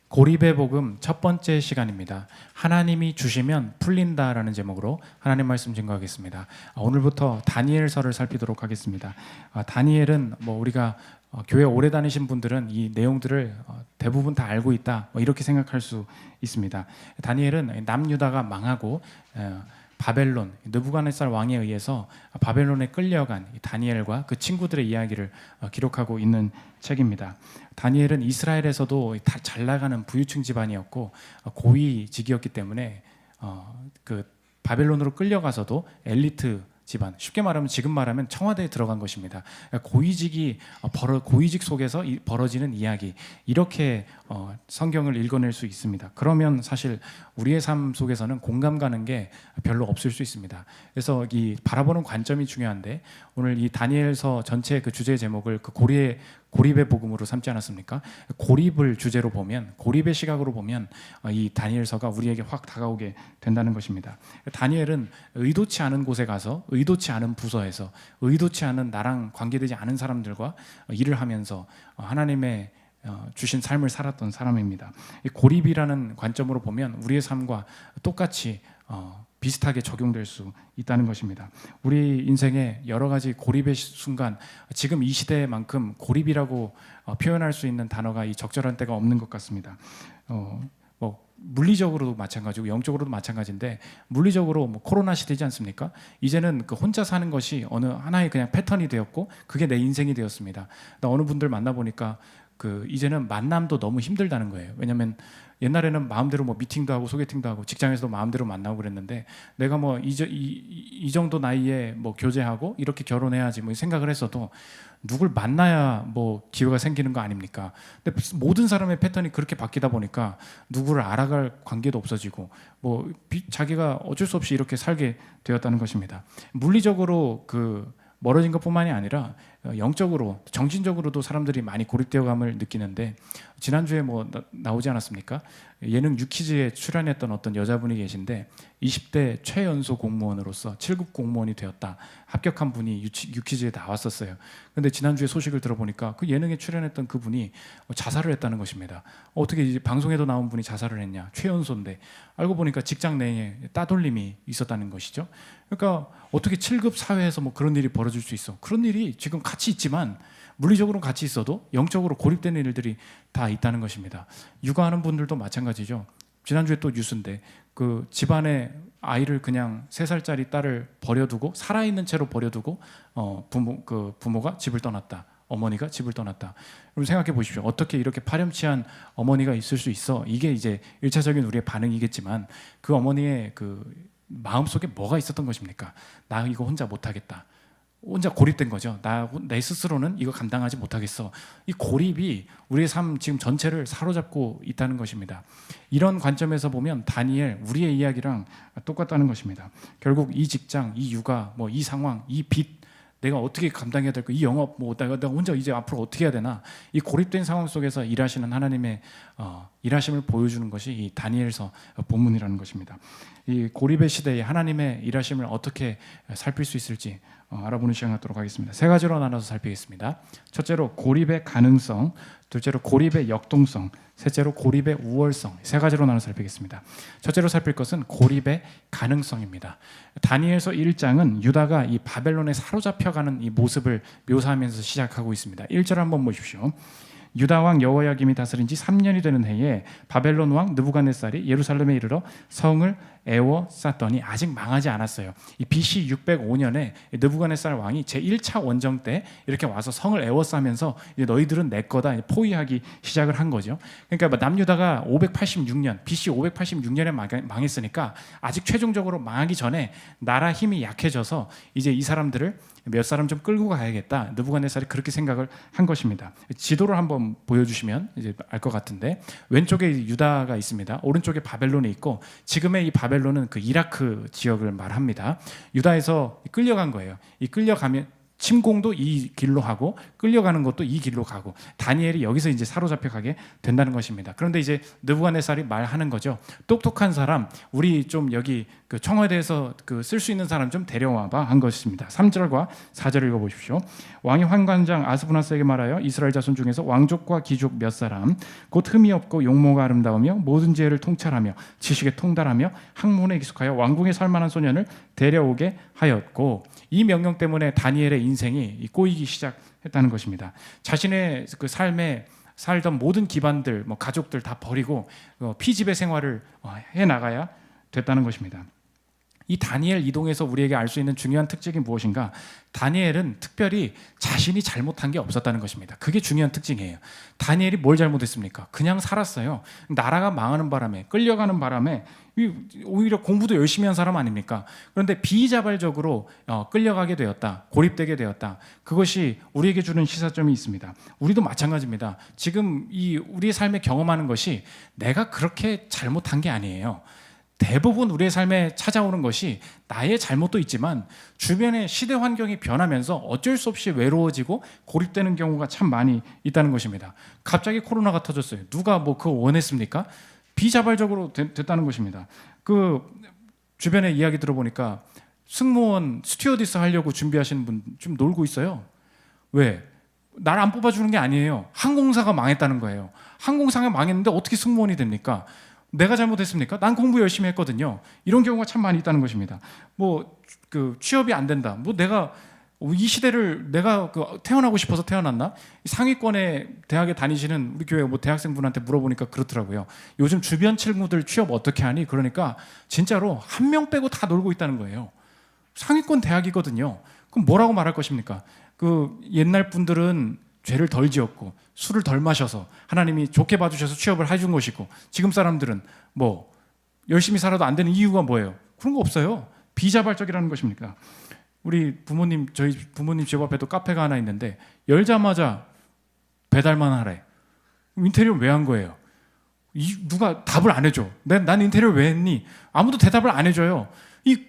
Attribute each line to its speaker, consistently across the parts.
Speaker 1: 고립의 복음 첫 번째 시간입니다. 하나님이 주시면 풀린다라는 제목으로 하나님 말씀 증거하겠습니다. 오늘부터 다니엘서를 살피도록 하겠습니다. 다니엘은 우리가 교회 오래 다니신 분들은 이 내용들을 대부분 다 알고 있다 이렇게 생각할 수 있습니다. 다니엘은 남유다가 망하고 바벨론, 느부갓네살 왕에 의해서 바벨론에 끌려간 다니엘과 그 친구들의 이야기를 기록하고 있는 책입니다. 다니엘은 이스라엘에서도 다 잘 나가는 부유층 집안이었고 고위직이었기 때문에 그 바벨론으로 끌려가서도 엘리트 집안, 쉽게 말하면 지금 말하면 청와대에 들어간 것입니다. 고위직 속에서 벌어지는 이야기, 이렇게 성경을 읽어낼 수 있습니다. 그러면 사실 우리의 삶 속에서는 공감 가는 게 별로 없을 수 있습니다. 그래서 이 바라보는 관점이 중요한데, 오늘 이 다니엘서 전체 그 주제 제목을 그 고립의 복음으로 삼지 않았습니까? 고립을 주제로 보면, 고립의 시각으로 보면 이 다니엘서가 우리에게 확 다가오게 된다는 것입니다. 다니엘은 의도치 않은 곳에 가서, 의도치 않은 부서에서, 의도치 않은 나랑 관계되지 않은 사람들과 일을 하면서 하나님의 주신 삶을 살았던 사람입니다. 이 고립이라는 관점으로 보면 우리의 삶과 똑같이 비슷하게 적용될 수 있다는 것입니다. 우리 인생에 여러 가지 고립의 순간, 지금 이 시대만큼 고립이라고 표현할 수 있는 단어가 이 적절한 때가 없는 것 같습니다. 물리적으로도 마찬가지고 영적으로도 마찬가지인데, 물리적으로 코로나 시대지 않습니까? 이제는 그 혼자 사는 것이 어느 하나의 그냥 패턴이 되었고 그게 내 인생이 되었습니다. 나 어느 분들 만나보니까 이제는 만남도 너무 힘들다는 거예요. 왜냐하면 옛날에는 마음대로 미팅도 하고 소개팅도 하고 직장에서도 마음대로 만나고 그랬는데, 내가 이 정도 나이에 교제하고 이렇게 결혼해야지 생각을 했어도 누굴 만나야 기회가 생기는 거 아닙니까? 근데 모든 사람의 패턴이 그렇게 바뀌다 보니까 누구를 알아갈 관계도 없어지고 자기가 어쩔 수 없이 이렇게 살게 되었다는 것입니다. 물리적으로 멀어진 것뿐만이 아니라 영적으로, 정신적으로도 사람들이 많이 고립되어감을 느끼는데, 지난주에 나오지 않았습니까? 예능 유퀴즈에 출연했던 어떤 여자분이 계신데 20대 최연소 공무원으로서 7급 공무원이 되었다, 합격한 분이 유퀴즈에 나왔었어요. 근데 지난주에 소식을 들어보니까 그 예능에 출연했던 그분이 자살을 했다는 것입니다. 어떻게 이제 방송에도 나온 분이 자살을 했냐? 최연소인데. 알고 보니까 직장 내에 따돌림이 있었다는 것이죠. 그러니까 어떻게 7급 사회에서 그런 일이 벌어질 수 있어? 그런 일이 지금 같이 있지만, 물리적으로 같이 있어도 영적으로 고립되는 일들이 다 있다는 것입니다. 육아하는 분들도 마찬가지죠. 지난주에 또 뉴스인데 집안에 아이를 그냥 3살짜리 딸을 버려두고, 살아있는 채로 버려두고 부모가 집을 떠났다, 어머니가 집을 떠났다. 여러분 생각해 보십시오. 어떻게 이렇게 파렴치한 어머니가 있을 수 있어? 이게 이제 1차적인 우리의 반응이겠지만, 그 어머니의 마음속에 뭐가 있었던 것입니까? 나 이거 혼자 못하겠다. 혼자 고립된 거죠. 내 스스로는 이거 감당하지 못하겠어. 이 고립이 우리의 삶 지금 전체를 사로잡고 있다는 것입니다. 이런 관점에서 보면 다니엘, 우리의 이야기랑 똑같다는 것입니다. 결국 이 직장, 이 육아, 이 상황, 이 빚, 내가 어떻게 감당해야 될까? 이 영업, 내가 혼자 이제 앞으로 어떻게 해야 되나? 이 고립된 상황 속에서 일하시는 하나님의 일하심을 보여주는 것이 이 다니엘서 본문이라는 것입니다. 이 고립의 시대에 하나님의 일하심을 어떻게 살필 수 있을지 알아보는 시간 갖도록 하겠습니다. 3가지로 나눠서 살피겠습니다. 첫째로 고립의 가능성, 둘째로 고립의 역동성, 셋째로 고립의 우월성, 3가지로 나눠서 살피겠습니다. 첫째로 살필 것은 고립의 가능성입니다. 다니엘서 1장은 유다가 이 바벨론에 사로잡혀가는 이 모습을 묘사하면서 시작하고 있습니다. 1절 한번 보십시오. 유다 왕 여호야김이 다스린 지 3년이 되는 해에 바벨론 왕 느부갓네살이 예루살렘에 이르러 성을 에워쌌더니, 아직 망하지 않았어요. 이 BC 605년에 느부갓네살 왕이 제1차 원정 때 이렇게 와서 성을 에워싸면서 이제 너희들은 내 거다 포위하기 시작을 한 거죠. 그러니까 남유다가 586년, BC 586년에 망했으니까 아직 최종적으로 망하기 전에 나라 힘이 약해져서 이제 이 사람들을 몇 사람 좀 끌고 가야겠다, 느부갓네살이 그렇게 생각을 한 것입니다. 지도를 한번 보여주시면 이제 알 것 같은데, 왼쪽에 유다가 있습니다. 오른쪽에 바벨론이 있고, 지금의 이 바벨론은 그 이라크 지역을 말합니다. 유다에서 끌려간 거예요. 이 끌려가면 침공도 이 길로 하고 끌려가는 것도 이 길로 가고 다니엘이 여기서 이제 사로잡혀 가게 된다는 것입니다. 그런데 이제 느부갓네살이 말하는 거죠. 똑똑한 사람, 우리 좀 여기 그 청와대에서 그 쓸 수 있는 사람 좀 데려와봐 한 것입니다. 3절과 4절 읽어보십시오. 왕이 환관장 아스부나스에게 말하여 이스라엘 자손 중에서 왕족과 귀족 몇 사람 곧 흠이 없고 용모가 아름다우며 모든 지혜를 통찰하며 지식에 통달하며 학문에 익숙하여 왕궁에 살 만한 소년을 데려오게 하였고, 이 명령 때문에 다니엘의 인생이 꼬이기 시작했다는 것입니다. 자신의 그 삶에 살던 모든 기반들, 뭐 가족들 다 버리고 피지배 생활을 해 나가야 됐다는 것입니다. 이 다니엘 이동에서 우리에게 알 수 있는 중요한 특징이 무엇인가? 다니엘은 특별히 자신이 잘못한 게 없었다는 것입니다. 그게 중요한 특징이에요. 다니엘이 뭘 잘못했습니까? 그냥 살았어요. 나라가 망하는 바람에, 끌려가는 바람에 오히려 공부도 열심히 한 사람 아닙니까? 그런데 비자발적으로 끌려가게 되었다, 고립되게 되었다. 그것이 우리에게 주는 시사점이 있습니다. 우리도 마찬가지입니다. 지금 우리의 삶에 경험하는 것이 내가 그렇게 잘못한 게 아니에요. 대부분 우리의 삶에 찾아오는 것이 나의 잘못도 있지만 주변의 시대 환경이 변하면서 어쩔 수 없이 외로워지고 고립되는 경우가 참 많이 있다는 것입니다. 갑자기 코로나가 터졌어요. 누가 뭐 그거 원했습니까? 비자발적으로 됐다는 것입니다. 그 주변에 이야기 들어보니까 승무원 스튜어디스 하려고 준비하시는 분 좀 놀고 있어요. 왜? 날 안 뽑아주는 게 아니에요. 항공사가 망했다는 거예요. 항공사가 망했는데 어떻게 승무원이 됩니까? 내가 잘못했습니까? 난 공부 열심히 했거든요. 이런 경우가 참 많이 있다는 것입니다. 뭐 그 취업이 안 된다. 뭐 내가 이 시대를 내가 태어나고 싶어서 태어났나? 상위권의 대학에 다니시는 우리 교회 뭐 대학생분한테 물어보니까 그렇더라고요. 요즘 주변 친구들 취업 어떻게 하니? 그러니까 진짜로 한 명 빼고 다 놀고 있다는 거예요. 상위권 대학이거든요. 그럼 뭐라고 말할 것입니까? 그 옛날 분들은 죄를 덜 지었고 술을 덜 마셔서 하나님이 좋게 봐주셔서 취업을 해준 것이고, 지금 사람들은 뭐 열심히 살아도 안 되는 이유가 뭐예요? 그런 거 없어요. 비자발적이라는 것입니까? 우리 부모님, 저희 부모님 집 앞에도 카페가 하나 있는데 열자마자 배달만 하래. 인테리어 왜 한 거예요? 누가 답을 안 해줘. 난 인테리어 왜 했니? 아무도 대답을 안 해줘요.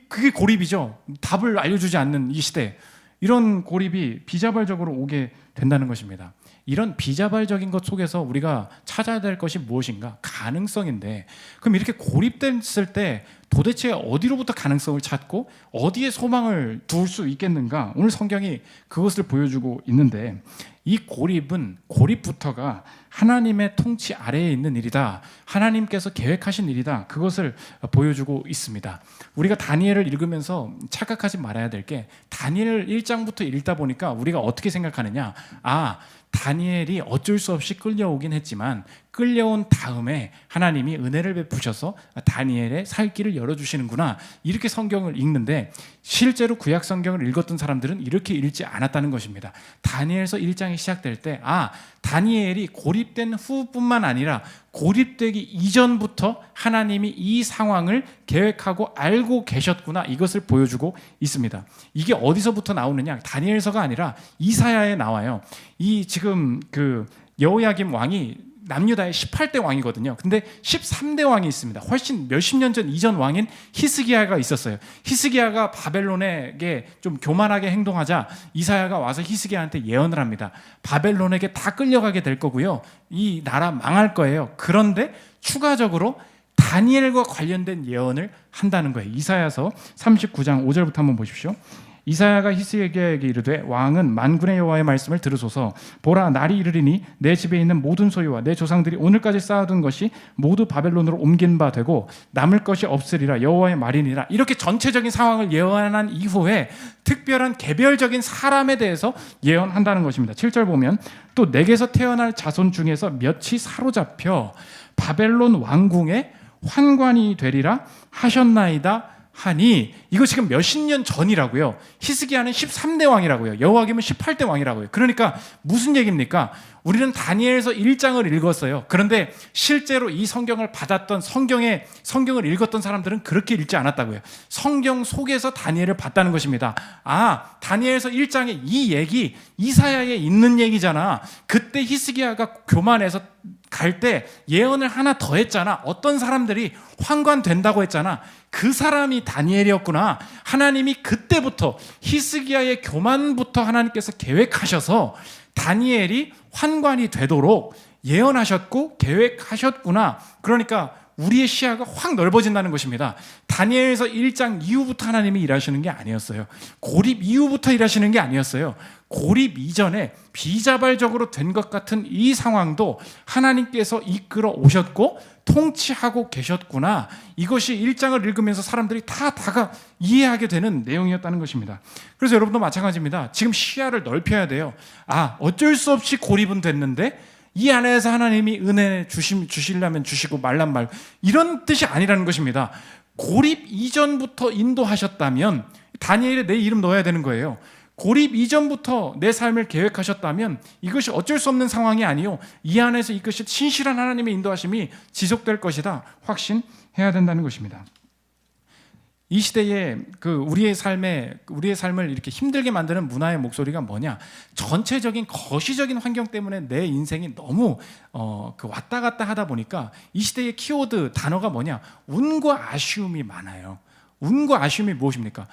Speaker 1: 그게 고립이죠. 답을 알려주지 않는 이 시대. 이런 고립이 비자발적으로 오게 된다는 것입니다. 이런 비자발적인 것 속에서 우리가 찾아야 될 것이 무엇인가? 가능성인데, 그럼 이렇게 고립됐을 때 도대체 어디로부터 가능성을 찾고 어디에 소망을 둘 수 있겠는가? 오늘 성경이 그것을 보여주고 있는데, 이 고립부터가 하나님의 통치 아래에 있는 일이다. 하나님께서 계획하신 일이다. 그것을 보여주고 있습니다. 우리가 다니엘을 읽으면서 착각하지 말아야 될 게, 다니엘 1장부터 읽다 보니까 우리가 어떻게 생각하느냐? 다니엘이 어쩔 수 없이 끌려오긴 했지만 끌려온 다음에 하나님이 은혜를 베푸셔서 다니엘의 살 길을 열어주시는구나, 이렇게 성경을 읽는데, 실제로 구약 성경을 읽었던 사람들은 이렇게 읽지 않았다는 것입니다. 다니엘서 1장이 시작될 때 다니엘이 고립된 후뿐만 아니라 고립되기 이전부터 하나님이 이 상황을 계획하고 알고 계셨구나, 이것을 보여주고 있습니다. 이게 어디서부터 나오느냐? 다니엘서가 아니라 이사야에 나와요. 지금 그 여호야김 왕이 남유다의 18대 왕이거든요. 근데 13대 왕이 있습니다. 훨씬 몇십 년 전 이전 왕인 히스기야가 있었어요. 히스기야가 바벨론에게 좀 교만하게 행동하자 이사야가 와서 히스기야한테 예언을 합니다. 바벨론에게 다 끌려가게 될 거고요. 이 나라 망할 거예요. 그런데 추가적으로 다니엘과 관련된 예언을 한다는 거예요. 이사야서 39장 5절부터 한번 보십시오. 이사야가 히스기야에게 이르되, 왕은 만군의 여호와의 말씀을 들으소서. 보라, 날이 이르리니 내 집에 있는 모든 소유와 내 조상들이 오늘까지 쌓아둔 것이 모두 바벨론으로 옮긴 바 되고 남을 것이 없으리라. 여호와의 말이니라. 이렇게 전체적인 상황을 예언한 이후에 특별한 개별적인 사람에 대해서 예언한다는 것입니다. 7절 보면, 또 내게서 태어날 자손 중에서 몇이 사로잡혀 바벨론 왕궁의 환관이 되리라 하셨나이다 하니, 이거 지금 몇십 년 전이라고요. 히스기야는 13대 왕이라고요. 여호야김은 18대 왕이라고요. 그러니까 무슨 얘기입니까? 우리는 다니엘서 1장을 읽었어요. 그런데 실제로 이 성경을 받았던 성경을 읽었던 사람들은 그렇게 읽지 않았다고요. 성경 속에서 다니엘을 봤다는 것입니다. 다니엘서 1장에 이 얘기 이사야에 있는 얘기잖아. 그때 히스기야가 교만해서 갈 때 예언을 하나 더 했잖아. 어떤 사람들이 환관된다고 했잖아. 그 사람이 다니엘이었구나. 하나님이 그때부터 히스기야의 교만부터 하나님께서 계획하셔서 다니엘이 환관이 되도록 예언하셨고 계획하셨구나. 그러니까 우리의 시야가 확 넓어진다는 것입니다. 다니엘서 1장 이후부터 하나님이 일하시는 게 아니었어요. 고립 이후부터 일하시는 게 아니었어요. 고립 이전에 비자발적으로 된 것 같은 이 상황도 하나님께서 이끌어 오셨고 통치하고 계셨구나. 이것이 1장을 읽으면서 사람들이 다가 이해하게 되는 내용이었다는 것입니다. 그래서 여러분도 마찬가지입니다. 지금 시야를 넓혀야 돼요. 어쩔 수 없이 고립은 됐는데 이 안에서 하나님이 은혜 주시려면 주시고 말란 말, 이런 뜻이 아니라는 것입니다. 고립 이전부터 인도하셨다면 다니엘에 내 이름 넣어야 되는 거예요. 고립 이전부터 내 삶을 계획하셨다면 이것이 어쩔 수 없는 상황이 아니요, 이 안에서 이것이 신실한 하나님의 인도하심이 지속될 것이다 확신해야 된다는 것입니다. 이 시대에 우리의 삶을 이렇게 힘들게 만드는 문화의 목소리가 뭐냐? 전체적인 거시적인 환경 때문에 내 인생이 너무 왔다 갔다 하다 보니까 이 시대의 키워드 단어가 뭐냐? 운과 아쉬움이 많아요. 운과 아쉬움이 무엇입니까?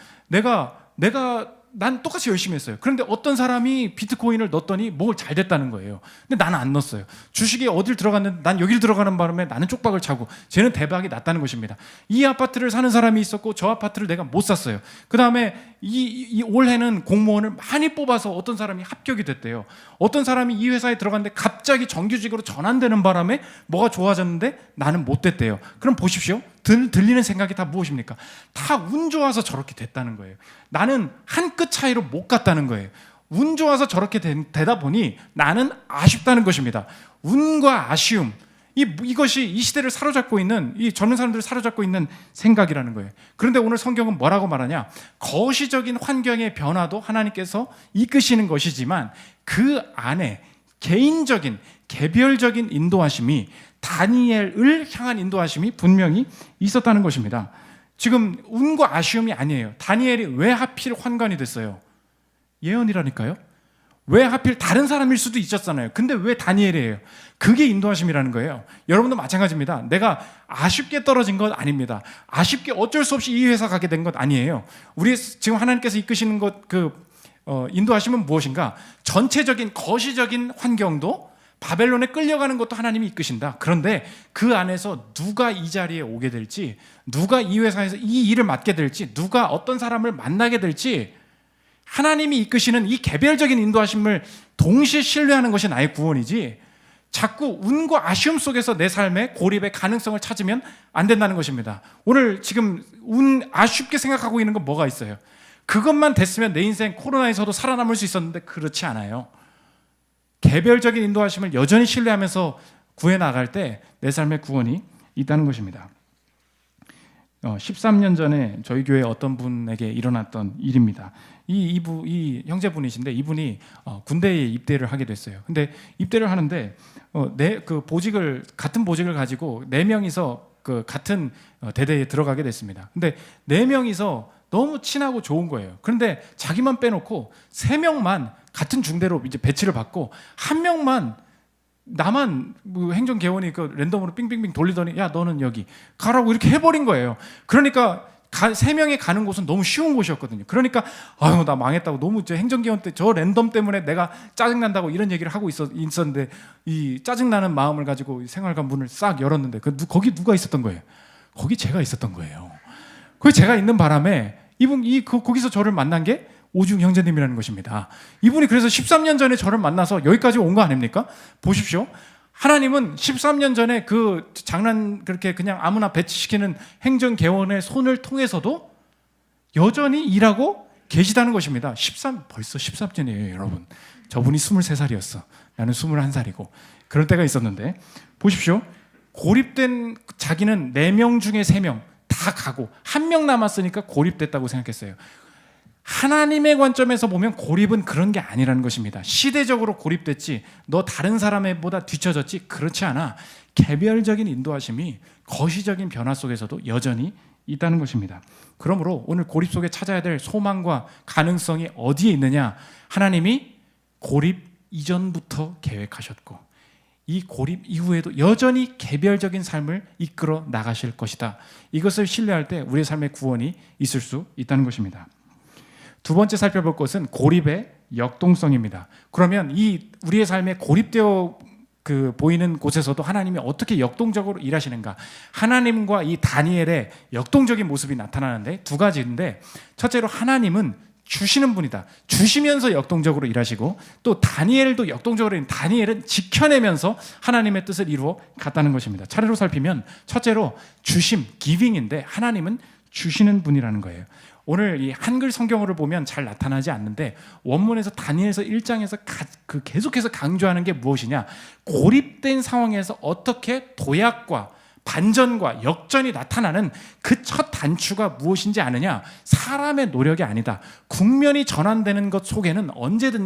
Speaker 1: 난 똑같이 열심히 했어요. 그런데 어떤 사람이 비트코인을 넣었더니 뭘 잘 됐다는 거예요. 근데 나는 안 넣었어요. 주식이 어딜 들어갔는데 난 여길 들어가는 바람에 나는 쪽박을 차고 쟤는 대박이 났다는 것입니다. 이 아파트를 사는 사람이 있었고 저 아파트를 내가 못 샀어요. 그 다음에 이 올해는 공무원을 많이 뽑아서 어떤 사람이 합격이 됐대요. 어떤 사람이 이 회사에 들어갔는데 갑자기 정규직으로 전환되는 바람에 뭐가 좋아졌는데 나는 못 됐대요. 그럼 보십시오. 들리는 생각이 다 무엇입니까? 다 운 좋아서 저렇게 됐다는 거예요. 나는 한 끗 차이로 못 갔다는 거예요. 운 좋아서 저렇게 되다 보니 나는 아쉽다는 것입니다. 운과 아쉬움, 이것이 이 시대를 사로잡고 있는, 이 젊은 사람들을 사로잡고 있는 생각이라는 거예요. 그런데 오늘 성경은 뭐라고 말하냐? 거시적인 환경의 변화도 하나님께서 이끄시는 것이지만 그 안에 개인적인 개별적인 인도하심이, 다니엘을 향한 인도하심이 분명히 있었다는 것입니다. 지금 운과 아쉬움이 아니에요. 다니엘이 왜 하필 환관이 됐어요? 예언이라니까요. 왜 하필 다른 사람일 수도 있었잖아요. 근데 왜 다니엘이에요? 그게 인도하심이라는 거예요. 여러분도 마찬가지입니다. 내가 아쉽게 떨어진 것 아닙니다. 아쉽게 어쩔 수 없이 이 회사 가게 된 것 아니에요. 우리 지금 하나님께서 이끄시는 것, 인도하심은 무엇인가? 전체적인 거시적인 환경도, 바벨론에 끌려가는 것도 하나님이 이끄신다. 그런데 그 안에서 누가 이 자리에 오게 될지, 누가 이 회사에서 이 일을 맡게 될지, 누가 어떤 사람을 만나게 될지, 하나님이 이끄시는 이 개별적인 인도하심을 동시에 신뢰하는 것이 나의 구원이지, 자꾸 운과 아쉬움 속에서 내 삶의 고립의 가능성을 찾으면 안 된다는 것입니다. 오늘 지금 아쉽게 생각하고 있는 건 뭐가 있어요? 그것만 됐으면 내 인생 코로나에서도 살아남을 수 있었는데 그렇지 않아요. 개별적인 인도하심을 여전히 신뢰하면서 구해나갈 때 내 삶의 구원이 있다는 것입니다. 13년 전에 저희 교회 어떤 분에게 일어났던 일입니다. 이 형제분이신데 이분이 군대에 입대를 하게 됐어요. 근데 입대를 하는데 같은 보직을 가지고 4명이서 같은 대대에 들어가게 됐습니다. 근데 4명이서 너무 친하고 좋은 거예요. 그런데 자기만 빼놓고 3명만 같은 중대로 이제 배치를 받고, 1명만, 나만 행정개원이 랜덤으로 빙빙빙 돌리더니 야 너는 여기 가라고 이렇게 해버린 거예요. 그러니까 3명이 가는 곳은 너무 쉬운 곳이었거든요. 그러니까 나 망했다고, 너무 행정개원 때 저 랜덤 때문에 내가 짜증난다고 이런 얘기를 하고 있었는데, 이 짜증나는 마음을 가지고 생활관 문을 싹 열었는데 거기 누가 있었던 거예요? 거기 제가 있었던 거예요. 거기 제가 있는 바람에 거기서 저를 만난 게 오중 형제님이라는 것입니다. 이분이 그래서 13년 전에 저를 만나서 여기까지 온 거 아닙니까? 보십시오. 하나님은 13년 전에 그렇게 그냥 아무나 배치시키는 행정개원의 손을 통해서도 여전히 일하고 계시다는 것입니다. 벌써 13년이에요, 여러분. 저분이 23살이었어. 나는 21살이고. 그럴 때가 있었는데, 보십시오. 고립된 자기는 4명 중에 3명 다 가고 1명 남았으니까 고립됐다고 생각했어요. 하나님의 관점에서 보면 고립은 그런 게 아니라는 것입니다. 시대적으로 고립됐지, 너 다른 사람보다 뒤처졌지, 그렇지 않아. 개별적인 인도하심이 거시적인 변화 속에서도 여전히 있다는 것입니다. 그러므로 오늘 고립 속에 찾아야 될 소망과 가능성이 어디에 있느냐? 하나님이 고립 이전부터 계획하셨고, 이 고립 이후에도 여전히 개별적인 삶을 이끌어 나가실 것이다. 이것을 신뢰할 때 우리의 삶의 구원이 있을 수 있다는 것입니다. 두 번째 살펴볼 것은 고립의 역동성입니다. 그러면 이 우리의 삶에 고립되어 보이는 곳에서도 하나님이 어떻게 역동적으로 일하시는가? 하나님과 이 다니엘의 역동적인 모습이 나타나는데 두 가지인데, 첫째로 하나님은 주시는 분이다. 주시면서 역동적으로 일하시고, 또 다니엘도 역동적으로 다니엘은 지켜내면서 하나님의 뜻을 이루어 갔다는 것입니다. 차례로 살피면 첫째로 주심, 기빙인데 하나님은 주시는 분이라는 거예요. 오늘 이 한글 성경어를 보면 잘 나타나지 않는데 원문에서 다니엘서 1장에서 계속해서 강조하는 게 무엇이냐? 고립된 상황에서 어떻게 도약과 반전과 역전이 나타나는 그 첫 단추가 무엇인지 아느냐? 사람의 노력이 아니다. 국면이 전환되는 것 속에는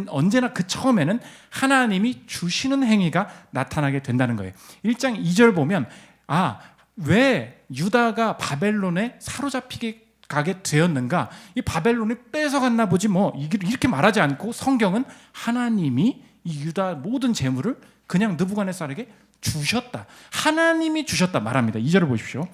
Speaker 1: 언제나 그 처음에는 하나님이 주시는 행위가 나타나게 된다는 거예요. 1장 2절 보면 왜 유다가 바벨론에 사로잡히게 가게 되었는가? 이 바벨론이 뺏어갔나 보지 뭐, 이렇게 말하지 않고 성경은 하나님이 이 유다 모든 재물을 그냥 느부갓네살에게 주셨다. 하나님이 주셨다 말합니다. 2절을 보십시오.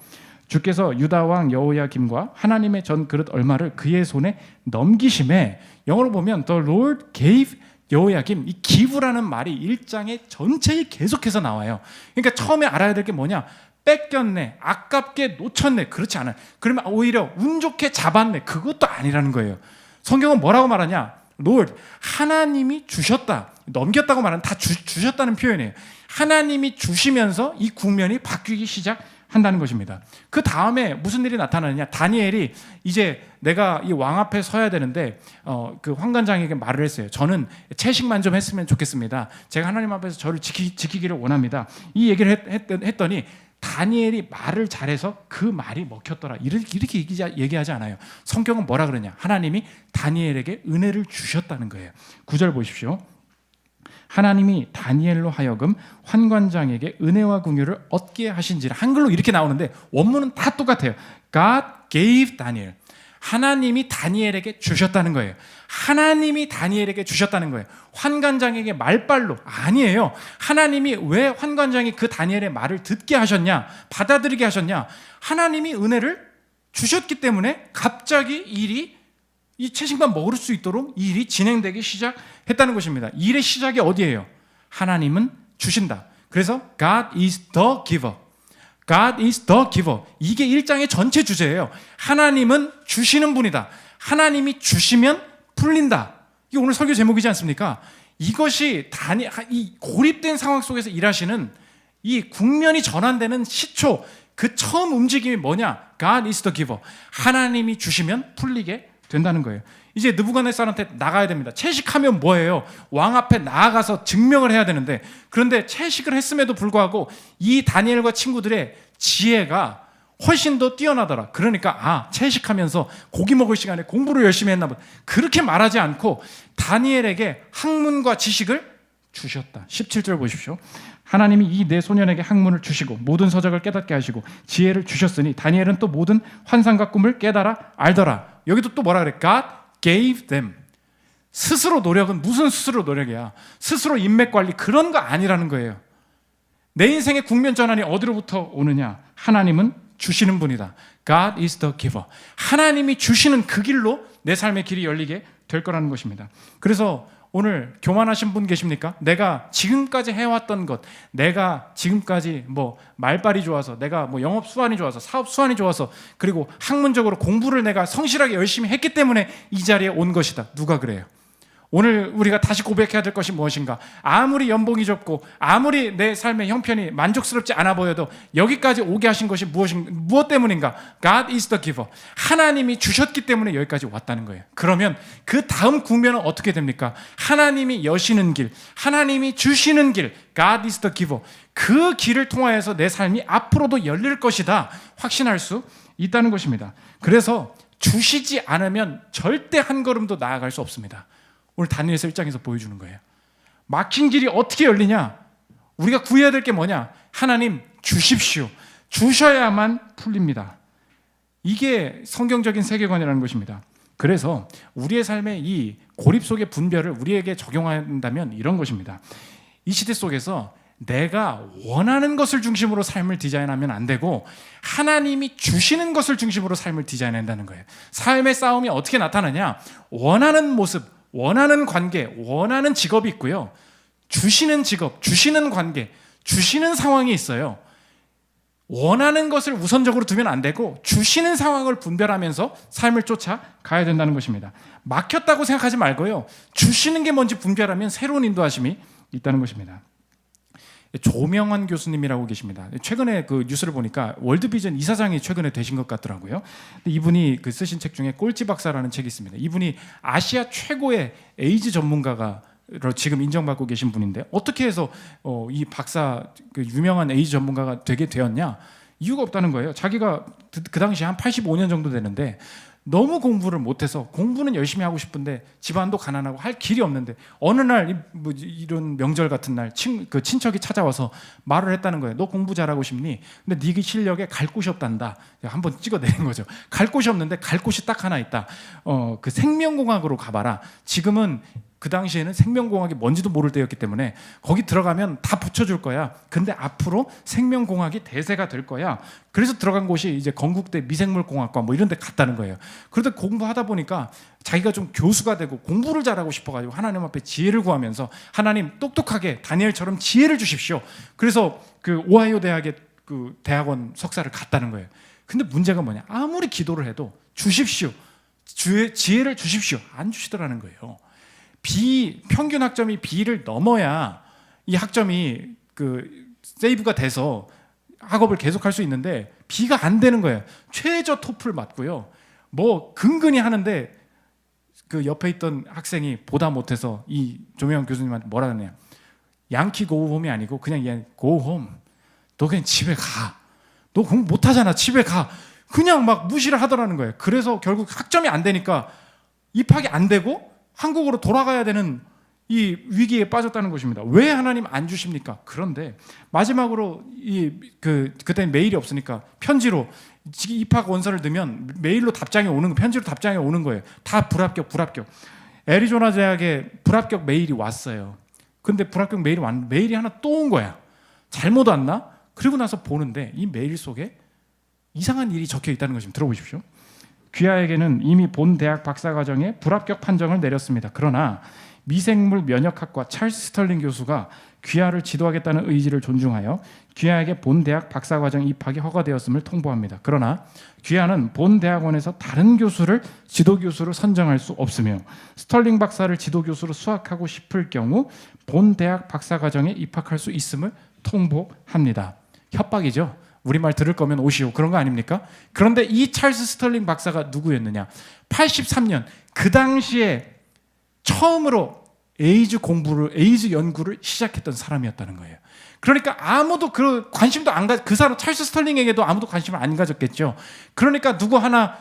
Speaker 1: 주께서 유다 왕 여호야김과 하나님의 전 그릇 얼마를 그의 손에 넘기심에, 영어로 보면 The Lord gave 여호야김, 이 기부라는 말이 1장의 전체에 계속해서 나와요. 그러니까 처음에 알아야 될 게 뭐냐? 뺏겼네, 아깝게 놓쳤네, 그렇지 않아요. 그러면 오히려 운 좋게 잡았네, 그것도 아니라는 거예요. 성경은 뭐라고 말하냐? Lord, 하나님이 주셨다. 넘겼다고 말하는, 다 주셨다는 표현이에요. 하나님이 주시면서 이 국면이 바뀌기 시작한다는 것입니다. 그 다음에 무슨 일이 나타나느냐? 다니엘이 이제 내가 이 왕 앞에 서야 되는데 그 환관장에게 말을 했어요. 저는 채식만 좀 했으면 좋겠습니다. 제가 하나님 앞에서 저를 지키기를 원합니다. 이 얘기를 했더니 다니엘이 말을 잘해서 그 말이 먹혔더라. 이렇게 얘기하지 않아요. 성경은 뭐라 그러냐? 하나님이 다니엘에게 은혜를 주셨다는 거예요. 9절 보십시오. 하나님이 다니엘로 하여금 환관장에게 은혜와 긍휼을 얻게 하신지라. 한글로 이렇게 나오는데 원문은 다 똑같아요. God gave Daniel. 하나님이 다니엘에게 주셨다는 거예요. 하나님이 다니엘에게 주셨다는 거예요. 환관장에게 말발로 아니에요. 하나님이 왜 환관장이 그 다니엘의 말을 듣게 하셨냐, 받아들이게 하셨냐? 하나님이 은혜를 주셨기 때문에 갑자기 이 채식만 먹을 수 있도록 일이 진행되기 시작했다는 것입니다. 일의 시작이 어디예요? 하나님은 주신다. 그래서 God is the giver. God is the giver. 이게 1장의 전체 주제예요. 하나님은 주시는 분이다. 하나님이 주시면 풀린다. 이게 오늘 설교 제목이지 않습니까? 이것이 이 고립된 상황 속에서 일하시는 이 국면이 전환되는 시초, 그 처음 움직임이 뭐냐? God is the giver. 하나님이 주시면 풀리게 된다는 거예요. 이제 느부갓네살한테 나가야 됩니다. 채식하면 뭐예요? 왕 앞에 나아가서 증명을 해야 되는데, 그런데 채식을 했음에도 불구하고 이 다니엘과 친구들의 지혜가 훨씬 더 뛰어나더라. 그러니까 채식하면서 고기 먹을 시간에 공부를 열심히 했나 보다. 그렇게 말하지 않고 다니엘에게 학문과 지식을 주셨다. 17절 보십시오. 하나님이 이 네 소년에게 학문을 주시고 모든 서적을 깨닫게 하시고 지혜를 주셨으니 다니엘은 또 모든 환상과 꿈을 깨달아 알더라. 여기도 또 뭐라 그래? God gave them. 스스로 노력은 무슨 스스로 노력이야? 스스로 인맥 관리 그런 거 아니라는 거예요. 내 인생의 국면 전환이 어디로부터 오느냐? 하나님은 주시는 분이다. God is the giver. 하나님이 주시는 그 길로 내 삶의 길이 열리게 될 거라는 것입니다. 그래서 오늘 교만하신 분 계십니까? 내가 지금까지 해왔던 것, 내가 지금까지 말발이 좋아서, 내가 영업 수완이 좋아서, 사업 수완이 좋아서, 그리고 학문적으로 공부를 내가 성실하게 열심히 했기 때문에 이 자리에 온 것이다. 누가 그래요? 오늘 우리가 다시 고백해야 될 것이 무엇인가? 아무리 연봉이 적고 아무리 내 삶의 형편이 만족스럽지 않아 보여도 여기까지 오게 하신 것이 무엇 때문인가? God is the giver. 하나님이 주셨기 때문에 여기까지 왔다는 거예요. 그러면 그 다음 국면은 어떻게 됩니까? 하나님이 여시는 길, 하나님이 주시는 길, God is the giver. 그 길을 통하여서 내 삶이 앞으로도 열릴 것이다. 확신할 수 있다는 것입니다. 그래서 주시지 않으면 절대 한 걸음도 나아갈 수 없습니다. 오늘 다니엘서 1장에서 보여주는 거예요. 막힌 길이 어떻게 열리냐? 우리가 구해야 될 게 뭐냐? 하나님 주십시오. 주셔야만 풀립니다. 이게 성경적인 세계관이라는 것입니다. 그래서 우리의 삶의 이 고립 속의 분별을 우리에게 적용한다면 이런 것입니다. 이 시대 속에서 내가 원하는 것을 중심으로 삶을 디자인하면 안 되고 하나님이 주시는 것을 중심으로 삶을 디자인한다는 거예요. 삶의 싸움이 어떻게 나타나냐? 원하는 모습, 원하는 관계, 원하는 직업이 있고요. 주시는 직업, 주시는 관계, 주시는 상황이 있어요. 원하는 것을 우선적으로 두면 안 되고 주시는 상황을 분별하면서 삶을 쫓아가야 된다는 것입니다. 막혔다고 생각하지 말고요. 주시는 게 뭔지 분별하면 새로운 인도하심이 있다는 것입니다. 조명환 교수님이라고 계십니다. 최근에 그 뉴스를 보니까 월드비전 이사장이 최근에 되신 것 같더라고요. 근데 이분이 그 쓰신 책 중에 꼴찌 박사라는 책이 있습니다. 이분이 아시아 최고의 에이즈 전문가가 지금 인정받고 계신 분인데 어떻게 해서 이 박사 그 유명한 에이즈 전문가가 되게 되었냐? 이유가 없다는 거예요. 자기가 그 당시에 한 85년 정도 되는데 너무 공부를 못해서 공부는 열심히 하고 싶은데 집안도 가난하고 할 길이 없는데 어느 날 뭐 이런 명절 같은 날 그 친척이 찾아와서 말을 했다는 거예요. 너 공부 잘하고 싶니? 근데 네 실력에 갈 곳이 없단다. 한번 찍어내는 거죠. 갈 곳이 없는데 갈 곳이 딱 하나 있다. 그 생명공학으로 가봐라. 지금은 그 당시에는 생명공학이 뭔지도 모를 때였기 때문에 거기 들어가면 다 붙여줄 거야. 근데 앞으로 생명공학이 대세가 될 거야. 그래서 들어간 곳이 이제 건국대 미생물공학과 뭐 이런 데 갔다는 거예요. 그런데 공부하다 보니까 자기가 좀 교수가 되고 공부를 잘하고 싶어가지고 하나님 앞에 지혜를 구하면서 하나님 똑똑하게 다니엘처럼 지혜를 주십시오. 그래서 그 오하이오 대학의 그 대학원 석사를 갔다는 거예요. 근데 문제가 뭐냐? 아무리 기도를 해도 주십시오. 지혜를 주십시오. 안 주시더라는 거예요. 평균 학점이 B를 넘어야 이 학점이 그 세이브가 돼서 학업을 계속할 수 있는데 B가 안 되는 거예요. 최저 토플 맞고요. 뭐 근근히 하는데 그 옆에 있던 학생이 보다 못해서 이 조명환 교수님한테 뭐라 그러냐? 양키 고홈이 아니고 그냥 고홈. 너 그냥 집에 가. 너 공부 못하잖아. 집에 가. 그냥 막 무시를 하더라는 거예요. 그래서 결국 학점이 안 되니까 입학이 안 되고 한국으로 돌아가야 되는 이 위기에 빠졌다는 것입니다. 왜 하나님 안 주십니까? 그런데 마지막으로 그때는 메일이 없으니까 편지로 입학 원서를 넣으면 메일로 답장이 오는 거, 편지로 답장이 오는 거예요. 다 불합격. 애리조나 대학에 불합격 메일이 왔어요. 근데 불합격 메일이 하나 또 온 거야. 잘못 왔나? 그리고 나서 보는데 이 메일 속에 이상한 일이 적혀 있다는 것입니다. 들어보십시오. 귀하에게는 이미 본 대학 박사과정에 불합격 판정을 내렸습니다. 그러나 미생물 면역학과 찰스 스털링 교수가 귀하를 지도하겠다는 의지를 존중하여 귀하에게 본 대학 박사과정 입학이 허가되었음을 통보합니다. 그러나 귀하는 본 대학원에서 다른 교수를 지도교수로 선정할 수 없으며 스털링 박사를 지도교수로 수학하고 싶을 경우 본 대학 박사과정에 입학할 수 있음을 통보합니다. 협박이죠. 우리말 들을 거면 오시오. 그런 거 아닙니까? 그런데 이 찰스 스털링 박사가 누구였느냐? 83년 그 당시에 처음으로 에이즈 연구를 시작했던 사람이었다는 거예요. 그러니까 아무도 그 관심도 그 사람 찰스 스털링에게도 아무도 관심을 안 가졌겠죠. 그러니까 누구 하나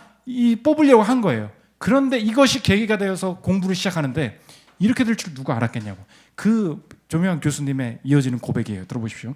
Speaker 1: 뽑으려고 한 거예요. 그런데 이것이 계기가 되어서 공부를 시작하는데 이렇게 될 줄 누가 알았겠냐고. 그 조명환 교수님의 이어지는 고백이에요. 들어보십시오.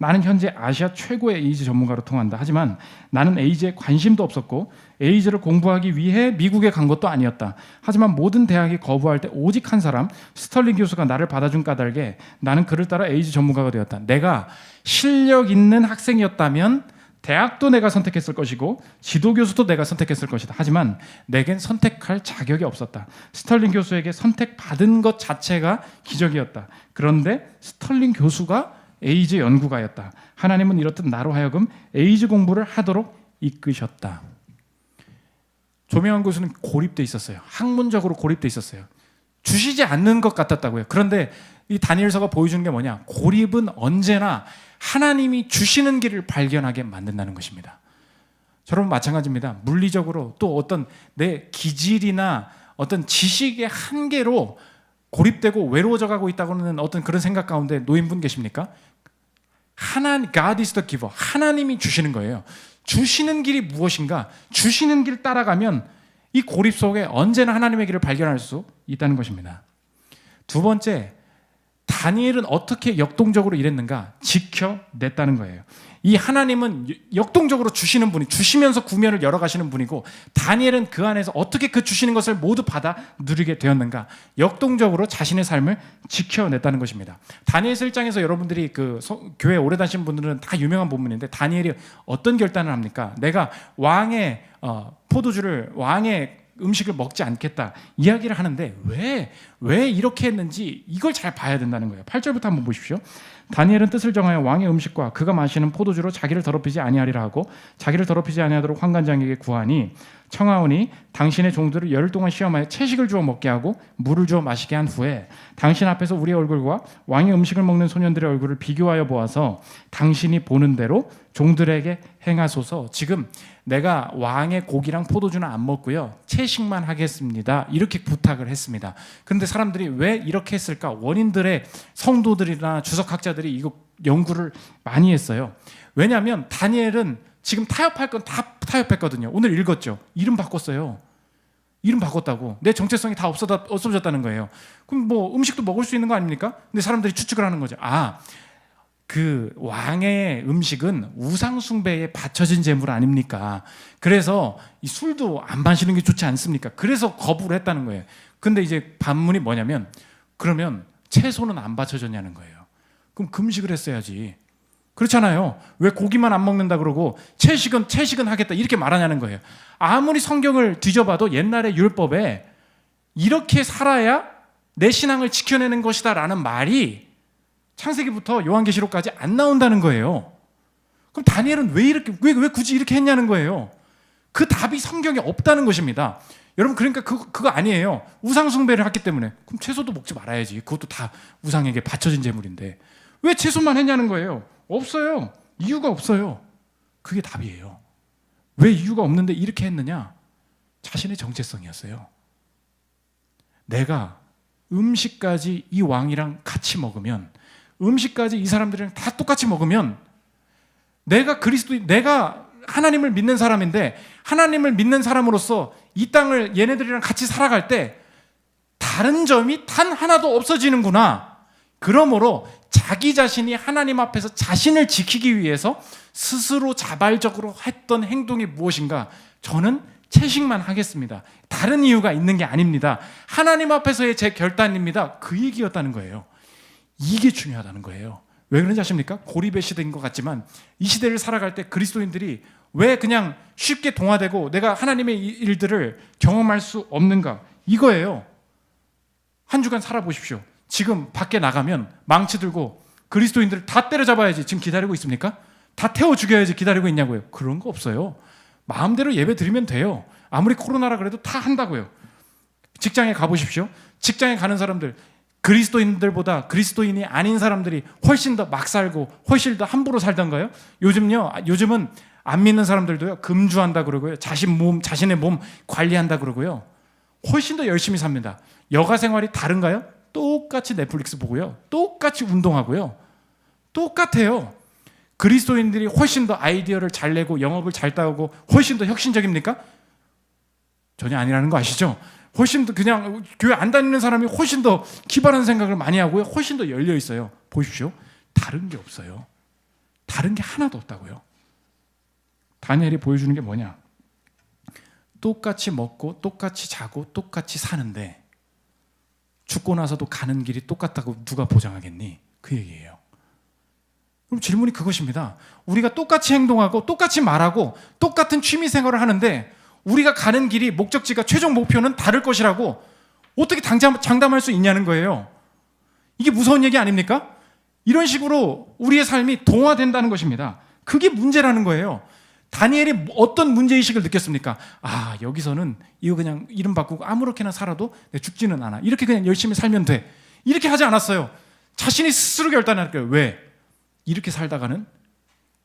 Speaker 1: 나는 현재 아시아 최고의 에이즈 전문가로 통한다. 하지만 나는 에이즈에 관심도 없었고 에이즈를 공부하기 위해 미국에 간 것도 아니었다. 하지만 모든 대학이 거부할 때 오직 한 사람, 스털링 교수가 나를 받아준 까닭에 나는 그를 따라 에이즈 전문가가 되었다. 내가 실력 있는 학생이었다면 대학도 내가 선택했을 것이고 지도교수도 내가 선택했을 것이다. 하지만 내겐 선택할 자격이 없었다. 스털링 교수에게 선택받은 것 자체가 기적이었다. 그런데 스털링 교수가 에이즈 연구가였다. 하나님은 이렇듯 나로 하여금 에이즈 공부를 하도록 이끄셨다. 조명환 교수는 고립돼 있었어요. 학문적으로 고립돼 있었어요. 주시지 않는 것 같았다고요. 그런데 이 다니엘서가 보여주는 게 뭐냐? 고립은 언제나 하나님이 주시는 길을 발견하게 만든다는 것입니다. 저러분 마찬가지입니다. 물리적으로 또 어떤 내 기질이나 어떤 지식의 한계로 고립되고 외로워져 가고 있다고는 어떤 그런 생각 가운데 놓인 분 계십니까? God is the giver. 하나님이 주시는 거예요. 주시는 길이 무엇인가? 주시는 길 따라가면 이 고립 속에 언제나 하나님의 길을 발견할 수 있다는 것입니다. 두 번째, 다니엘은 어떻게 역동적으로 일했는가? 지켜냈다는 거예요. 이 하나님은 역동적으로 주시는 분이, 주시면서 구면을 열어가시는 분이고, 다니엘은 그 안에서 어떻게 그 주시는 것을 모두 받아 누리게 되었는가? 역동적으로 자신의 삶을 지켜냈다는 것입니다. 다니엘서 1장에서 여러분들이 교회 오래 다니신 분들은 다 유명한 본문인데, 다니엘이 어떤 결단을 합니까? 내가 왕의 포도주를, 왕의 음식을 먹지 않겠다 이야기를 하는데, 왜 이렇게 했는지 이걸 잘 봐야 된다는 거예요. 8절부터 한번 보십시오. 다니엘은 뜻을 정하여 왕의 음식과 그가 마시는 포도주로 자기를 더럽히지 아니하리라 하고, 자기를 더럽히지 아니하도록 환관장에게 구하니, 청하오니 당신의 종들을 열흘 동안 시험하여 채식을 주어 먹게 하고 물을 주어 마시게 한 후에 당신 앞에서 우리의 얼굴과 왕의 음식을 먹는 소년들의 얼굴을 비교하여 보아서 당신이 보는 대로 종들에게 행하소서. 지금 내가 왕의 고기랑 포도주는 안 먹고요, 채식만 하겠습니다, 이렇게 부탁을 했습니다. 그런데 사람들이 왜 이렇게 했을까? 원인들의 성도들이나 주석학자들이 이거 연구를 많이 했어요. 왜냐하면 다니엘은 지금 타협할 건 다 타협했거든요. 오늘 읽었죠. 이름 바꿨어요. 이름 바꿨다고. 내 정체성이 다 없어졌다는 거예요. 그럼 뭐 음식도 먹을 수 있는 거 아닙니까? 근데 사람들이 추측을 하는 거죠. 그 왕의 음식은 우상 숭배에 바쳐진 제물 아닙니까? 그래서 이 술도 안 마시는 게 좋지 않습니까? 그래서 거부를 했다는 거예요. 근데 이제 반문이 뭐냐면, 그러면 채소는 안 바쳐졌냐는 거예요. 그럼 금식을 했어야지. 그렇잖아요. 왜 고기만 안 먹는다 그러고 채식은 하겠다 이렇게 말하냐는 거예요. 아무리 성경을 뒤져봐도 옛날의 율법에 이렇게 살아야 내 신앙을 지켜내는 것이다 라는 말이 창세기부터 요한계시록까지 안 나온다는 거예요. 그럼 다니엘은 왜 굳이 이렇게 했냐는 거예요. 그 답이 성경에 없다는 것입니다. 여러분, 그러니까 그거 아니에요. 우상 숭배를 했기 때문에 그럼 채소도 먹지 말아야지. 그것도 다 우상에게 바쳐진 제물인데 왜 채소만 했냐는 거예요. 없어요. 이유가 없어요. 그게 답이에요. 왜 이유가 없는데 이렇게 했느냐? 자신의 정체성이었어요. 내가 음식까지 이 왕이랑 같이 먹으면, 음식까지 이 사람들이랑 다 똑같이 먹으면, 내가 하나님을 믿는 사람인데, 하나님을 믿는 사람으로서 이 땅을 얘네들이랑 같이 살아갈 때 다른 점이 단 하나도 없어지는구나. 그러므로 자기 자신이 하나님 앞에서 자신을 지키기 위해서 스스로 자발적으로 했던 행동이 무엇인가? 저는 채식만 하겠습니다. 다른 이유가 있는 게 아닙니다. 하나님 앞에서의 제 결단입니다. 그 얘기였다는 거예요. 이게 중요하다는 거예요. 왜 그런지 아십니까? 고립의 시대인 것 같지만 이 시대를 살아갈 때 그리스도인들이 왜 그냥 쉽게 동화되고 내가 하나님의 일들을 경험할 수 없는가? 이거예요. 한 주간 살아보십시오. 지금 밖에 나가면 망치 들고 그리스도인들 다 때려잡아야지 지금 기다리고 있습니까? 다 태워 죽여야지 기다리고 있냐고요? 그런 거 없어요. 마음대로 예배 드리면 돼요. 아무리 코로나라 그래도 다 한다고요. 직장에 가보십시오. 직장에 가는 사람들, 그리스도인들보다 그리스도인이 아닌 사람들이 훨씬 더 막 살고 훨씬 더 함부로 살던가요? 요즘은 안 믿는 사람들도요, 금주한다 그러고요, 자신의 몸 관리한다 그러고요, 훨씬 더 열심히 삽니다. 여가 생활이 다른가요? 똑같이 넷플릭스 보고요, 똑같이 운동하고요, 똑같아요. 그리스도인들이 훨씬 더 아이디어를 잘 내고 영업을 잘 따오고 훨씬 더 혁신적입니까? 전혀 아니라는 거 아시죠? 훨씬 더 그냥 교회 안 다니는 사람이 훨씬 더 기발한 생각을 많이 하고요, 훨씬 더 열려 있어요. 보십시오. 다른 게 없어요. 다른 게 하나도 없다고요. 다니엘이 보여주는 게 뭐냐? 똑같이 먹고 똑같이 자고 똑같이 사는데 죽고 나서도 가는 길이 똑같다고 누가 보장하겠니? 그 얘기예요. 그럼 질문이 그것입니다. 우리가 똑같이 행동하고 똑같이 말하고 똑같은 취미 생활을 하는데 우리가 가는 길이, 목적지가, 최종 목표는 다를 것이라고 어떻게 장담할 수 있냐는 거예요. 이게 무서운 얘기 아닙니까? 이런 식으로 우리의 삶이 동화된다는 것입니다. 그게 문제라는 거예요. 다니엘이 어떤 문제의식을 느꼈습니까? 여기서는 이거 그냥 이름 바꾸고 아무렇게나 살아도 죽지는 않아, 이렇게 그냥 열심히 살면 돼, 이렇게 하지 않았어요. 자신이 스스로 결단할 거예요. 왜? 이렇게 살다가는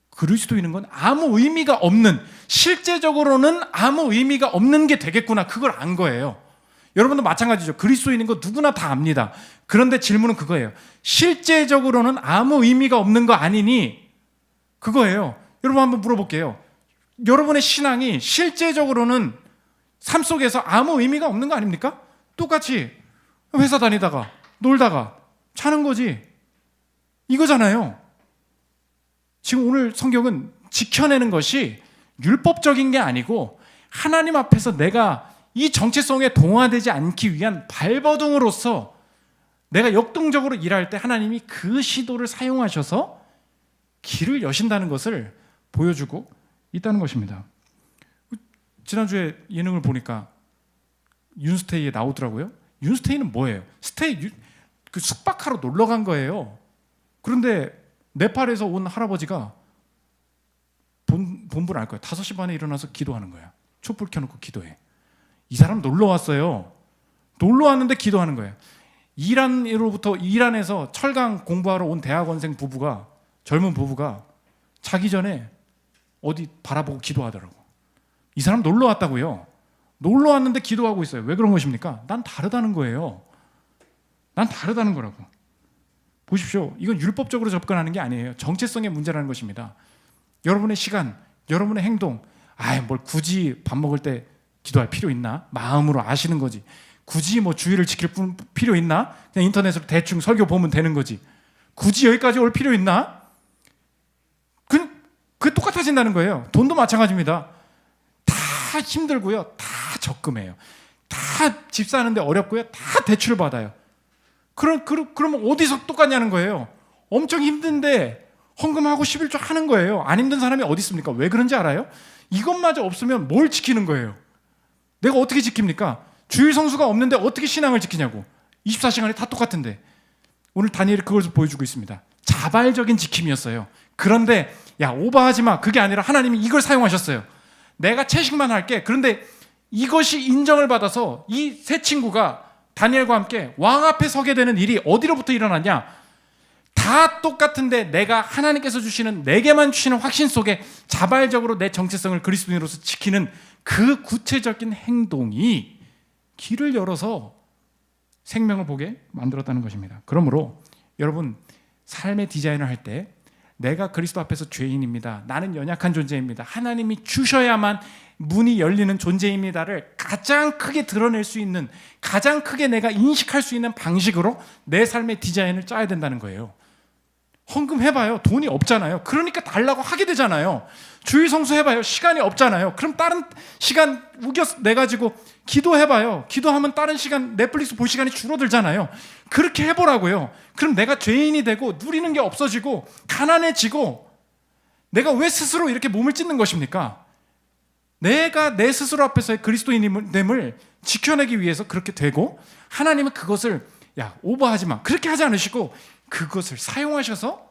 Speaker 1: 그리스도인인 건 아무 의미가 없는, 실제적으로는 아무 의미가 없는 게 되겠구나, 그걸 안 거예요. 여러분도 마찬가지죠. 그리스도인인 거 누구나 다 압니다. 그런데 질문은 그거예요. 실제적으로는 아무 의미가 없는 거 아니니? 그거예요. 여러분 한번 물어볼게요. 여러분의 신앙이 실제적으로는 삶 속에서 아무 의미가 없는 거 아닙니까? 똑같이 회사 다니다가 놀다가 차는 거지. 이거잖아요. 지금 오늘 성경은 지켜내는 것이 율법적인 게 아니고 하나님 앞에서 내가 이 정체성에 동화되지 않기 위한 발버둥으로서 내가 역동적으로 일할 때 하나님이 그 시도를 사용하셔서 길을 여신다는 것을 보여주고 있다는 것입니다. 지난주에 예능을 보니까 윤스테이에 나오더라고요. 윤스테이는 뭐예요? 그 숙박하러 놀러 간 거예요. 그런데 네팔에서 온 할아버지가 본부를 알 거예요. 5시 반에 일어나서 기도하는 거야. 촛불 켜놓고 기도해. 이 사람 놀러 왔어요. 놀러 왔는데 기도하는 거예요. 이란에서 철강 공부하러 온 대학원생 부부가, 젊은 부부가 자기 전에 어디 바라보고 기도하더라고. 이 사람 놀러 왔다고요. 놀러 왔는데 기도하고 있어요. 왜 그런 것입니까? 난 다르다는 거예요. 난 다르다는 거라고. 보십시오. 이건 율법적으로 접근하는 게 아니에요. 정체성의 문제라는 것입니다. 여러분의 시간, 여러분의 행동, 뭘 굳이 밥 먹을 때 기도할 필요 있나? 마음으로 아시는 거지. 굳이 뭐 주의를 지킬 필요 있나? 그냥 인터넷으로 대충 설교 보면 되는 거지. 굳이 여기까지 올 필요 있나? 그게 똑같아진다는 거예요. 돈도 마찬가지입니다. 다 힘들고요. 다 적금해요. 다 집 사는데 어렵고요. 다 대출 받아요. 그러면 어디서 똑같냐는 거예요. 엄청 힘든데 헌금하고 11조 하는 거예요. 안 힘든 사람이 어디 있습니까? 왜 그런지 알아요? 이것마저 없으면 뭘 지키는 거예요? 내가 어떻게 지킵니까? 주일 성수가 없는데 어떻게 신앙을 지키냐고. 24시간이 다 똑같은데. 오늘 다니엘이 그걸 보여주고 있습니다. 자발적인 지킴이었어요. 그런데 오버하지 마. 그게 아니라 하나님이 이걸 사용하셨어요. 내가 채식만 할게. 그런데 이것이 인정을 받아서 이 세 친구가 다니엘과 함께 왕 앞에 서게 되는 일이 어디로부터 일어났냐? 다 똑같은데 내가 하나님께서 주시는, 내게만 주시는 확신 속에 자발적으로 내 정체성을 그리스도인으로서 지키는 그 구체적인 행동이 길을 열어서 생명을 보게 만들었다는 것입니다. 그러므로 여러분, 삶의 디자인을 할 때 내가 그리스도 앞에서 죄인입니다. 나는 연약한 존재입니다. 하나님이 주셔야만 문이 열리는 존재입니다를 가장 크게 드러낼 수 있는, 가장 크게 내가 인식할 수 있는 방식으로 내 삶의 디자인을 짜야 된다는 거예요. 헌금 해봐요. 돈이 없잖아요. 그러니까 달라고 하게 되잖아요. 주일 성수 해봐요. 시간이 없잖아요. 그럼 다른 시간 내가지고 기도해봐요. 기도하면 다른 시간, 넷플릭스 볼 시간이 줄어들잖아요. 그렇게 해보라고요. 그럼 내가 죄인이 되고 누리는 게 없어지고 가난해지고, 내가 왜 스스로 이렇게 몸을 찢는 것입니까? 내가 내 스스로 앞에서의 그리스도인임을 지켜내기 위해서 그렇게 되고, 하나님은 그것을 오버하지 마, 그렇게 하지 않으시고 그것을 사용하셔서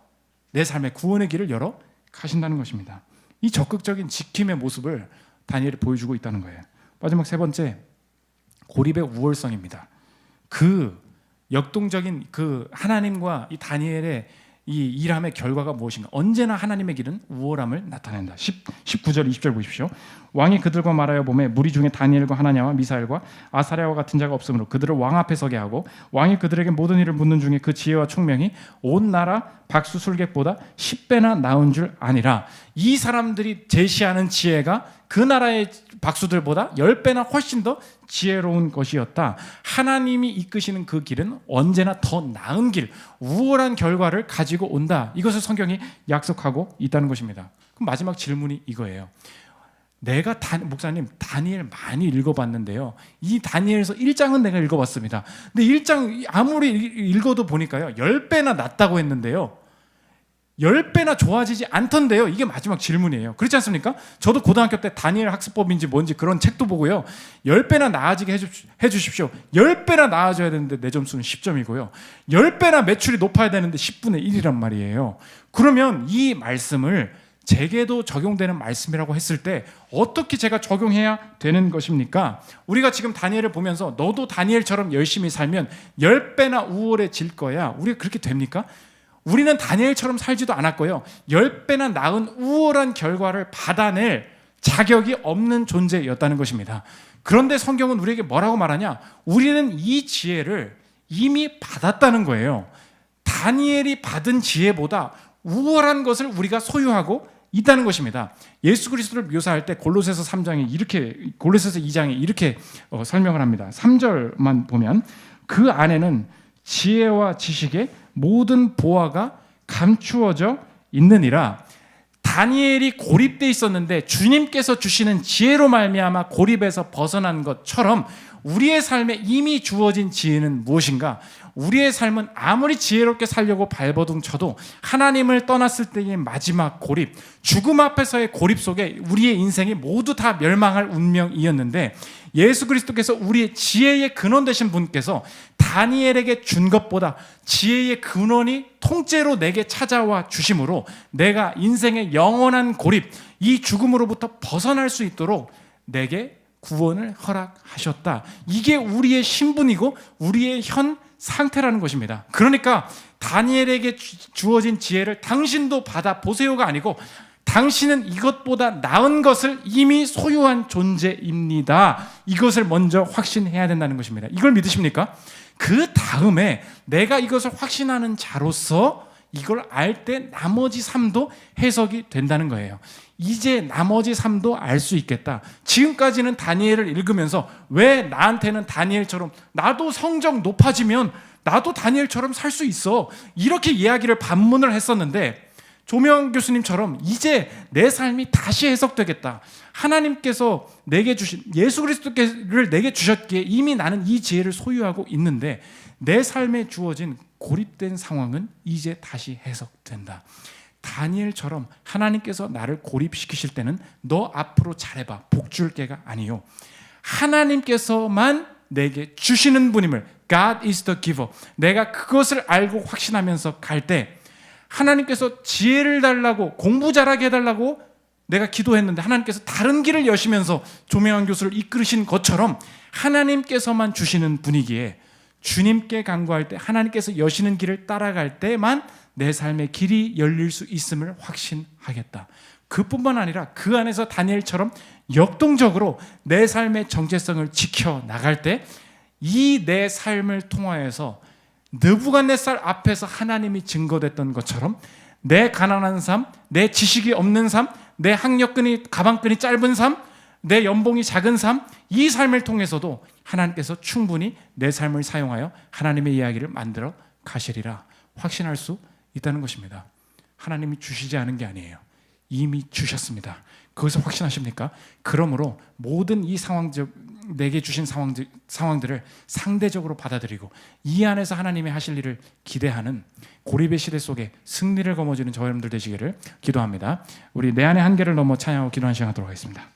Speaker 1: 내 삶의 구원의 길을 열어 가신다는 것입니다. 이 적극적인 지킴의 모습을 다니엘이 보여주고 있다는 거예요. 마지막 세 번째, 고립의 우월성입니다. 그 역동적인 그 하나님과 이 다니엘의 이 일함의 결과가 무엇인가? 언제나 하나님의 길은 우월함을 나타낸다. 19절 20절 보십시오. 왕이 그들과 말하여 보매 무리 중에 다니엘과 하나냐와 미사엘과 아사랴와 같은 자가 없으므로 그들을 왕 앞에 서게 하고, 왕이 그들에게 모든 일을 묻는 중에 그 지혜와 총명이 온 나라 박수술객보다 10배나 나은 줄 아니라. 이 사람들이 제시하는 지혜가 그 나라의 박수들보다 10배나 훨씬 더 지혜로운 것이었다. 하나님이 이끄시는 그 길은 언제나 더 나은 길, 우월한 결과를 가지고 온다. 이것을 성경이 약속하고 있다는 것입니다. 그럼 마지막 질문이 이거예요. 내가 목사님 다니엘 많이 읽어봤는데요, 이 다니엘서 1장은 내가 읽어봤습니다. 근데 1장 아무리 읽어도 보니까요 10배나 낫다고 했는데요 10배나 좋아지지 않던데요. 이게 마지막 질문이에요. 그렇지 않습니까? 저도 고등학교 때 다니엘 학습법인지 뭔지 그런 책도 보고요, 10배나 나아지게 해주십시오. 10배나 나아져야 되는데 내 점수는 10점이고요 10배나 매출이 높아야 되는데 10분의 1이란 말이에요. 그러면 이 말씀을 제게도 적용되는 말씀이라고 했을 때 어떻게 제가 적용해야 되는 것입니까? 우리가 지금 다니엘을 보면서 너도 다니엘처럼 열심히 살면 10배나 우월해질 거야, 우리가 그렇게 됩니까? 우리는 다니엘처럼 살지도 않았고요, 10배나 나은 우월한 결과를 받아낼 자격이 없는 존재였다는 것입니다. 그런데 성경은 우리에게 뭐라고 말하냐? 우리는 이 지혜를 이미 받았다는 거예요. 다니엘이 받은 지혜보다 우월한 것을 우리가 소유하고 있다는 것입니다. 예수 그리스도를 묘사할 때 골로새서 2장에 이렇게 설명을 합니다. 3절만 보면 그 안에는 지혜와 지식의 모든 보화가 감추어져 있느니라. 다니엘이 고립돼 있었는데 주님께서 주시는 지혜로 말미암아 고립에서 벗어난 것처럼 우리의 삶에 이미 주어진 지혜는 무엇인가? 우리의 삶은 아무리 지혜롭게 살려고 발버둥 쳐도 하나님을 떠났을 때의 마지막 고립, 죽음 앞에서의 고립 속에 우리의 인생이 모두 다 멸망할 운명이었는데, 예수 그리스도께서 우리의 지혜의 근원 되신 분께서 다니엘에게 준 것보다 지혜의 근원이 통째로 내게 찾아와 주심으로 내가 인생의 영원한 고립, 이 죽음으로부터 벗어날 수 있도록 내게 구원을 허락하셨다. 이게 우리의 신분이고 우리의 현 상태라는 것입니다. 그러니까 다니엘에게 주어진 지혜를 당신도 받아보세요가 아니고 당신은 이것보다 나은 것을 이미 소유한 존재입니다. 이것을 먼저 확신해야 된다는 것입니다. 이걸 믿으십니까? 그 다음에 내가 이것을 확신하는 자로서 이걸 알 때 나머지 삶도 해석이 된다는 거예요. 이제 나머지 삶도 알 수 있겠다. 지금까지는 다니엘을 읽으면서 왜 나한테는 다니엘처럼, 나도 성적 높아지면 나도 다니엘처럼 살 수 있어, 이렇게 이야기를 반문을 했었는데, 조명 교수님처럼 이제 내 삶이 다시 해석되겠다. 하나님께서 내게 주신, 예수 그리스도를 내게 주셨기에 이미 나는 이 지혜를 소유하고 있는데 내 삶에 주어진 고립된 상황은 이제 다시 해석된다. 다니엘처럼 하나님께서 나를 고립시키실 때는 너 앞으로 잘해봐, 복 줄게가 아니요, 하나님께서만 내게 주시는 분임을, God is the giver, 내가 그것을 알고 확신하면서 갈 때 하나님께서 지혜를 달라고, 공부 잘하게 해달라고 내가 기도했는데 하나님께서 다른 길을 여시면서 조명환 교수를 이끌으신 것처럼 하나님께서만 주시는 분이기에 주님께 간구할 때, 하나님께서 여시는 길을 따라갈 때만 내 삶의 길이 열릴 수 있음을 확신하겠다. 그뿐만 아니라 그 안에서 다니엘처럼 역동적으로 내 삶의 정체성을 지켜나갈 때 이 내 삶을 통하여서 느부갓네살 앞에서 하나님이 증거됐던 것처럼 내 가난한 삶, 내 지식이 없는 삶, 내 학력끈이, 가방끈이 짧은 삶, 내 연봉이 작은 삶, 이 삶을 통해서도 하나님께서 충분히 내 삶을 사용하여 하나님의 이야기를 만들어 가시리라 확신할 수 있다는 것입니다. 하나님이 주시지 않은 게 아니에요. 이미 주셨습니다. 그것을 확신하십니까? 그러므로 모든 이 내게 주신 상황들을 상대적으로 받아들이고 이 안에서 하나님의 하실 일을 기대하는 고립의 시대 속에 승리를 거머쥐는 저 여러분들 되시기를 기도합니다. 우리 내 안의 한계를 넘어 찬양하고 기도하는 시간 갖도록 하겠습니다.